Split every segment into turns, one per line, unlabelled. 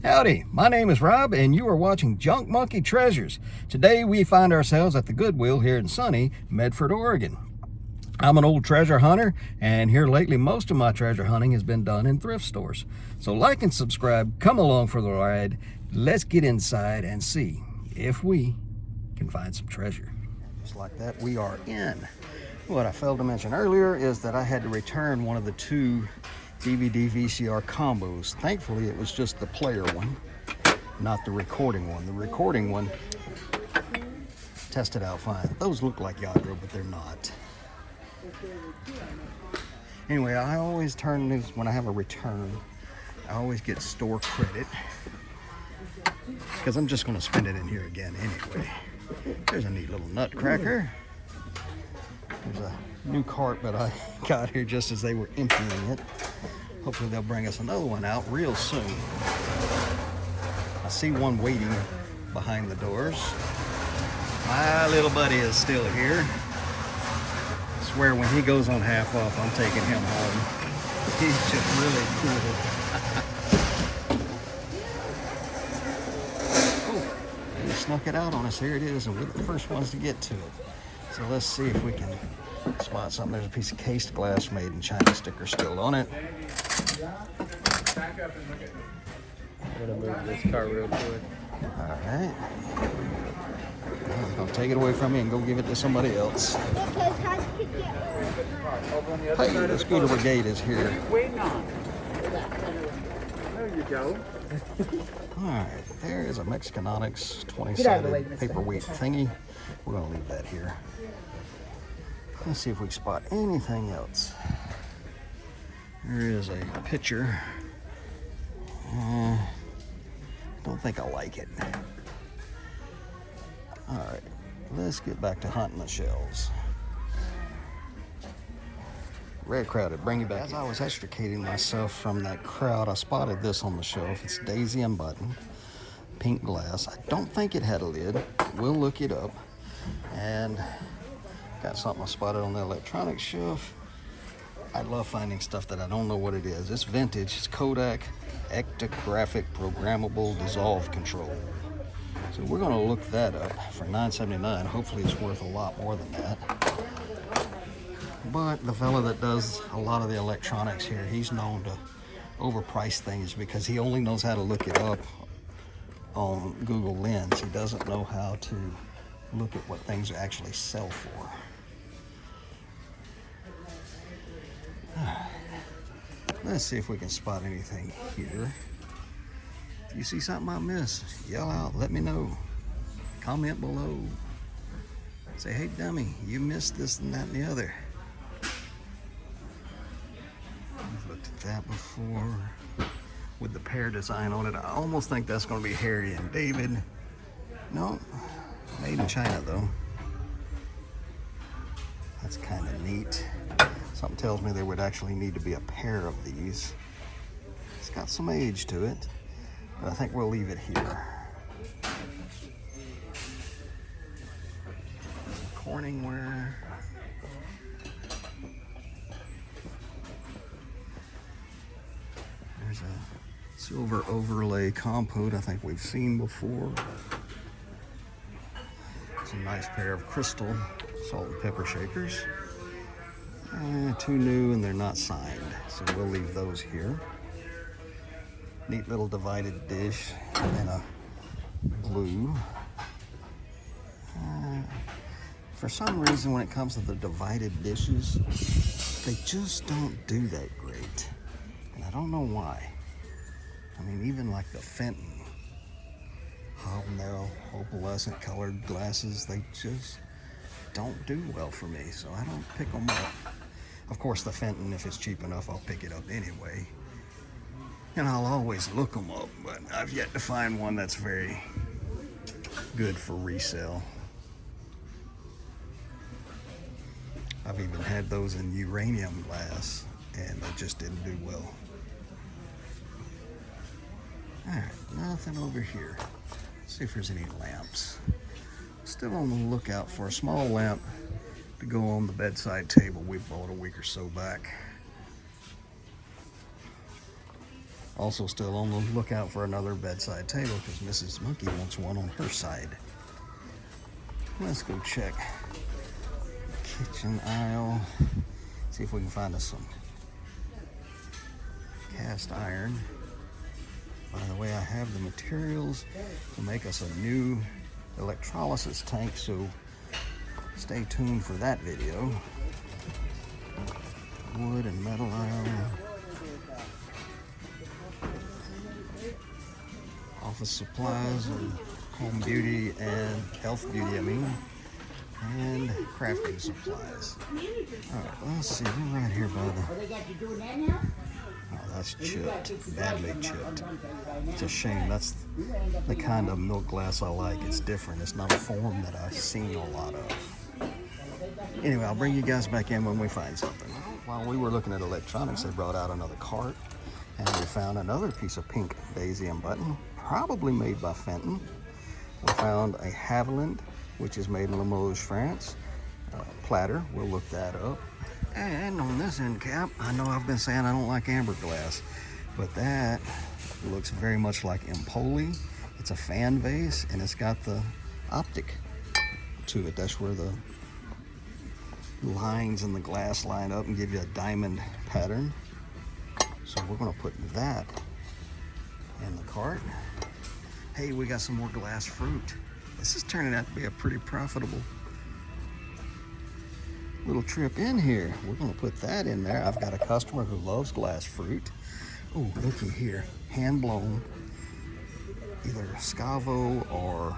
Howdy, my name is Rob and you are watching Junk Monkey Treasures. Today we find ourselves at the Goodwill here in sunny Medford, Oregon. I'm an old treasure hunter, and here lately most of my treasure hunting has been done in thrift stores. So like and subscribe, come along for the ride. Let's get inside and see if we can find some treasure. Just like that, we are in. What I failed to mention earlier is that I had to return one of the two DVD VCR combos. Thankfully it was just the player one, not the recording one. The recording one tested out fine. Those look like Yadro, but they're not. Anyway, I always turn these when I have a return. I always get store credit because I'm just going to spend it in here again anyway. There's a neat little nutcracker. There's a new cart that I got here just as they were emptying it. Hopefully they'll bring us another one out real soon. I see one waiting behind the doors. My little buddy is still here. I swear when he goes on half off, I'm taking him home. He's just really cool. Oh, he snuck it out on us. Here it is, and we're the first ones to get to it. So let's see if we can spot something. There's a piece of cased glass made in China sticker still on it.
Back up and look at me. I'm gonna move this car real quick.
All right. I'm gonna take it away from me and go give it to somebody else. Hey, the scooter brigade is here.
Waiting on. There you go.
All right, there is a Mexicanonics 20-sided paperweight thingy. We're gonna leave that here. Let's see if we can spot anything else. There is a picture. Don't think I like it. All right, let's get back to hunting the shelves. Very crowded, bring you back. As I was extricating myself from that crowd, I spotted this on the shelf. It's Daisy and Button, pink glass. I don't think it had a lid. We'll look it up. And got something I spotted on the electronics shelf. I love finding stuff that I don't know what it is. It's vintage. It's Kodak Ectographic Programmable Dissolve Control. So we're going to look that up for $9.79. Hopefully it's worth a lot more than that. But the fella that does a lot of the electronics here, he's known to overprice things because he only knows how to look it up on Google Lens. He doesn't know how to look at what things actually sell for. Let's see if we can spot anything here. If you see something I miss, yell out, let me know. Comment below. Say, hey dummy, you missed this and that and the other. We've looked at that before with the pear design on it. I almost think that's going to be Harry and David. No, made in China though. That's kind of neat. Something tells me there would actually need to be a pair of these. It's got some age to it, but I think we'll leave it here. Corningware. There's a silver overlay compote I think we've seen before. It's a nice pair of crystal salt and pepper shakers. Too new and they're not signed, so we'll leave those here. Neat little divided dish and a blue. For some reason when it comes to the divided dishes, they just don't do that great. And I don't know why. I mean, even like the Fenton hobnail opalescent colored glasses, they just don't do well for me, so I don't pick them up. Of course, the Fenton, if it's cheap enough, I'll pick it up anyway. And I'll always look them up, but I've yet to find one that's very good for resale. I've even had those in uranium glass, and they just didn't do well. All right, nothing over here. Let's see if there's any lamps. Still on the lookout for a small lamp to go on the bedside table we bought a week or so back. Also still on the lookout for another bedside table because Mrs. Monkey wants one on her side. Let's go check the kitchen aisle. See if we can find us some cast iron. By the way, I have the materials to make us a new electrolysis tank, so stay tuned for that video. Wood and metal aisle. Office supplies and home beauty and health beauty, and crafting supplies. All right, let's see. We're right here by the. Oh, that's chipped, badly chipped. It's a shame. That's the kind of milk glass I like. It's different. It's not a form that I've seen a lot of. Anyway, I'll bring you guys back in when we find something. While we were looking at electronics, they brought out another cart, and we found another piece of pink daisy and button, probably made by Fenton. We found a Haviland, which is made in Limoges, France. Platter, we'll look that up. And on this end cap, I know I've been saying I don't like amber glass, but that looks very much like Empoli. It's a fan vase, and it's got the optic to it. That's where the lines in the glass line up and give you a diamond pattern. So we're gonna put that in the cart. Hey, we got some more glass fruit. This is turning out to be a pretty profitable little trip in here. We're gonna put that in there. I've got a customer who loves glass fruit. Oh, looky here, hand blown, either Scavo or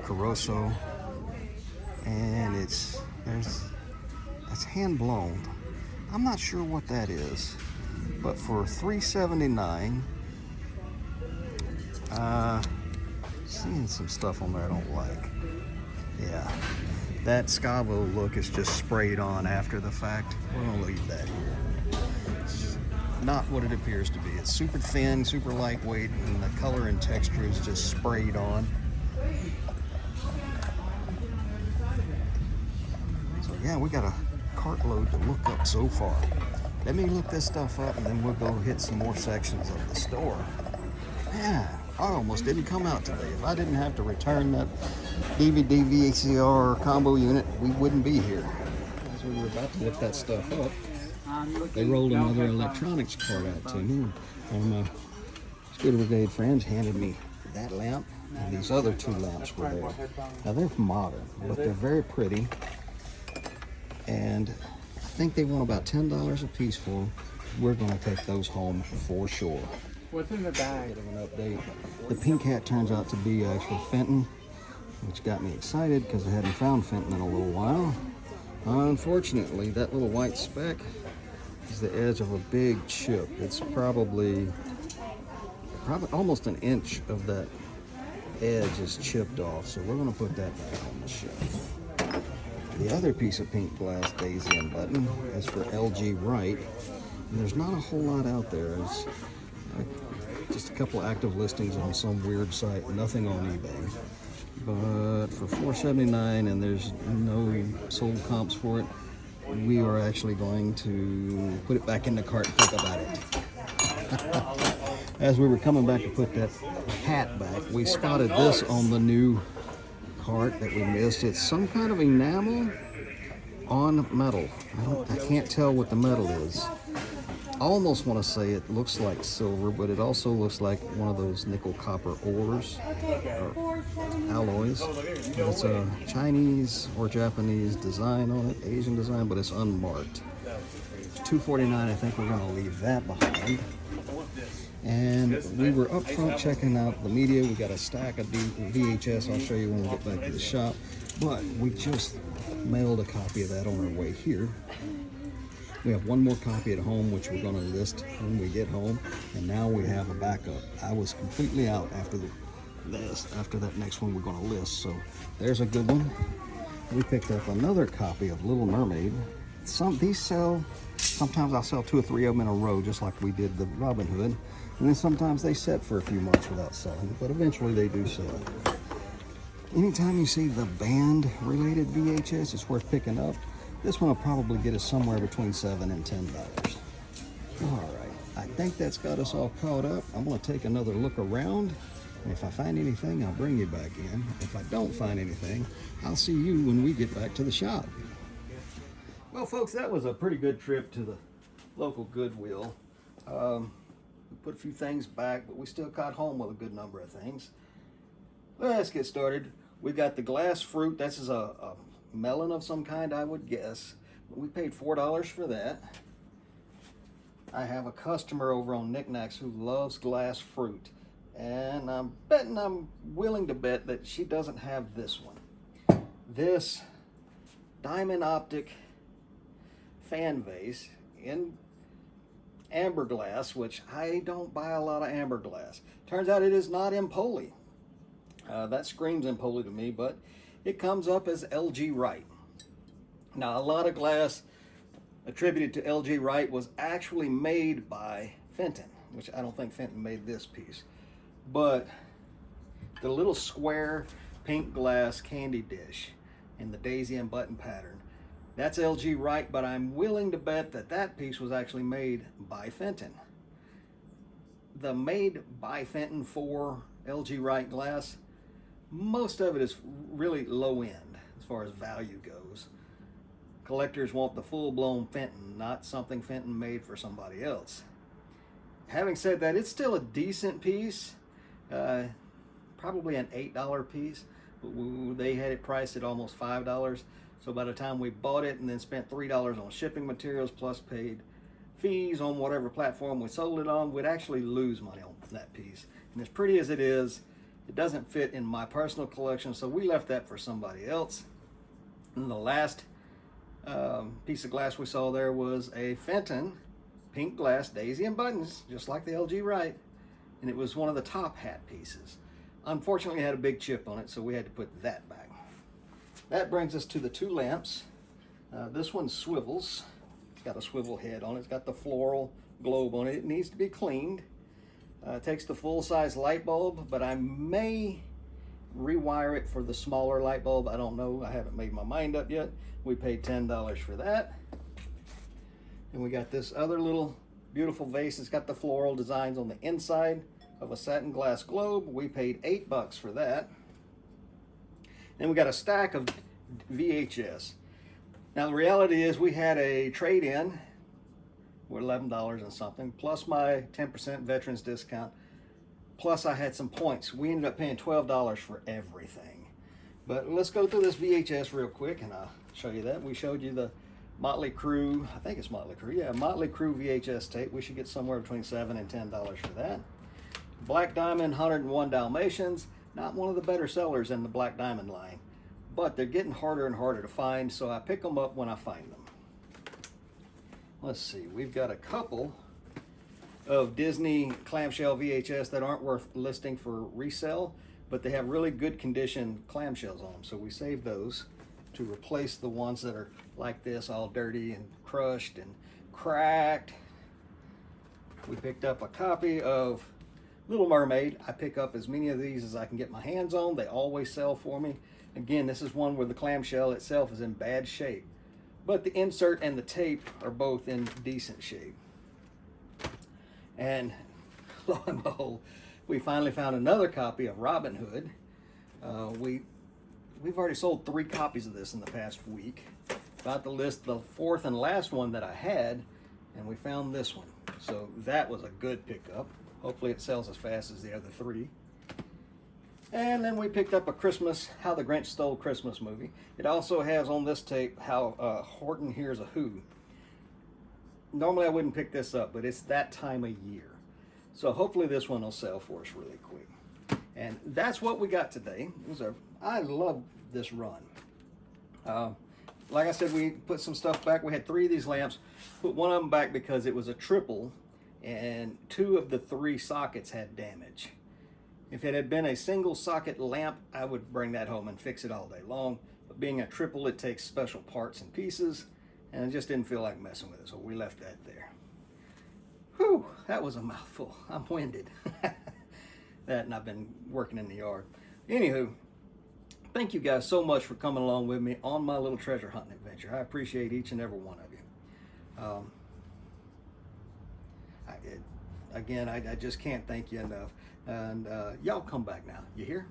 Caroso, and it's hand blown. I'm not sure what that is, but for $3.79, seeing some stuff on there I don't like. Yeah. That Scavo look is just sprayed on after the fact. We're gonna leave that here. It's not what it appears to be. It's super thin, super lightweight, and the color and texture is just sprayed on. So yeah, we got a cartload to look up so far. Let me look this stuff up and then we'll go hit some more sections of the store. Man, I almost didn't come out today. If I didn't have to return that DVD VCR combo unit, we wouldn't be here. As we were about to lift that stuff up, they rolled another electronics cart out to me. One of my Scooter Brigade friends handed me that lamp, and these other two lamps were there. Now they're modern, but they're very pretty, and I think they want about $10 a piece for them. We're going to take those home for sure.
What's in the bag?
Bit of an update. The pink hat turns out to be actual Fenton, which got me excited because I hadn't found Fenton in a little while. Unfortunately, that little white speck is the edge of a big chip. It's probably almost an inch of that edge is chipped off, so we're going to put that back on the shelf. The other piece of pink glass daisy and button is for LG Wright, and there's not a whole lot out there. It's just a couple active listings on some weird site, nothing on eBay. But for $4.79, and there's no sold comps for it, we are actually going to put it back in the cart and think about it. As we were coming back to put that hat back, we spotted this on the new cart that we missed. It's some kind of enamel on metal. I can't tell what the metal is. I almost want to say it looks like silver, but it also looks like one of those nickel copper ores or alloys. But it's a Chinese or Japanese design on it, Asian design, but it's unmarked. $2.49, I think we're going to leave that behind. And we were up front checking out the media. We got a stack of VHS. I'll show you when we get back to the shop. But we just mailed a copy of that on our way here. We have one more copy at home, which we're going to list when we get home, and now we have a backup. I was completely out after that next one we're going to list, so there's a good one. We picked up another copy of Little Mermaid. These sell, sometimes I'll sell 2 or 3 of them in a row, just like we did the Robin Hood, and then sometimes they sit for a few months without selling, but eventually they do sell. Anytime you see the band-related VHS, it's worth picking up. This one will probably get us somewhere between $7 and $10. All right, I think that's got us all caught up. I'm going to take another look around, and if I find anything, I'll bring you back in. If I don't find anything, I'll see you when we get back to the shop. Well, folks, that was a pretty good trip to the local Goodwill. We put a few things back, but we still got home with a good number of things. Let's get started. We got the glass fruit. This is a melon of some kind, I would guess. We paid $4 for that. I have a customer over on Knickknacks who loves glass fruit, and I'm willing to bet that she doesn't have this one. This diamond optic fan vase in amber glass, which I don't buy a lot of amber glass. Turns out it is not Empoli. That screams Empoli to me, but it comes up as LG Wright. Now, a lot of glass attributed to LG Wright was actually made by Fenton, which I don't think Fenton made this piece. But the little square pink glass candy dish in the daisy and button pattern, that's LG Wright, but I'm willing to bet that that piece was actually made by Fenton. The made by Fenton for LG Wright glass, most of it is really low end as far as value goes. Collectors want the full-blown Fenton, not something Fenton made for somebody else. Having said that, it's still a decent piece, probably an $8 piece. They had it priced at almost $5. So by the time we bought it and then spent $3 on shipping materials plus paid fees on whatever platform we sold it on, we'd actually lose money on that piece. And as pretty as it is, it doesn't fit in my personal collection, so we left that for somebody else. And the last piece of glass we saw there was a Fenton pink glass daisy and buttons, just like the LG Wright, and it was one of the top hat pieces. Unfortunately, it had a big chip on it, so we had to put that back. That brings us to the two lamps. This one swivels. It's got a swivel head on it. It's got the floral globe on it. It needs to be cleaned. It takes the full-size light bulb, but I may rewire it for the smaller light bulb. I don't know. I haven't made my mind up yet. We paid $10 for that. And we got this other little beautiful vase. It's got the floral designs on the inside of a satin glass globe. We paid $8 for that. Then we got a stack of VHS. Now the reality is we had a trade-in with $11 and something, plus my 10% veterans discount, plus I had some points. We ended up paying $12 for everything. But let's go through this VHS real quick and I'll show you that. We showed you the Motley Crue, I think it's Motley Crue, yeah, Motley Crue VHS tape. We should get somewhere between $7 and $10 for that. Black Diamond 101 Dalmatians, not one of the better sellers in the Black Diamond line, but they're getting harder and harder to find, so I pick them up when I find them. Let's see, we've got a couple of Disney clamshell VHS that aren't worth listing for resale, but they have really good condition clamshells on them, so we saved those to replace the ones that are like this, all dirty and crushed and cracked. We picked up a copy of Little Mermaid. I pick up as many of these as I can get my hands on. They always sell for me. Again, this is one where the clamshell itself is in bad shape, but the insert and the tape are both in decent shape. And lo and behold, we finally found another copy of Robin Hood. We've already sold 3 copies of this in the past week. About to list the 4th and last one that I had, and we found this one. So that was a good pickup. Hopefully it sells as fast as the other 3. And then we picked up a Christmas, How the Grinch Stole Christmas movie. It also has on this tape How Horton Hears a Who. Normally I wouldn't pick this up, but it's that time of year. So hopefully this one will sell for us really quick. And that's what we got today. I love this run. Like I said, we put some stuff back. We had 3 of these lamps. Put one of them back because it was a triple, and 2 of the 3 sockets had damage. If it had been a single socket lamp, I would bring that home and fix it all day long. But being a triple, it takes special parts and pieces, and I just didn't feel like messing with it, so we left that there. Whew, that was a mouthful. I'm winded. That, and I've been working in the yard. Anywho, thank you guys so much for coming along with me on my little treasure hunting adventure. I appreciate each and every one of you. again, I just can't thank you enough. And y'all come back now. You hear?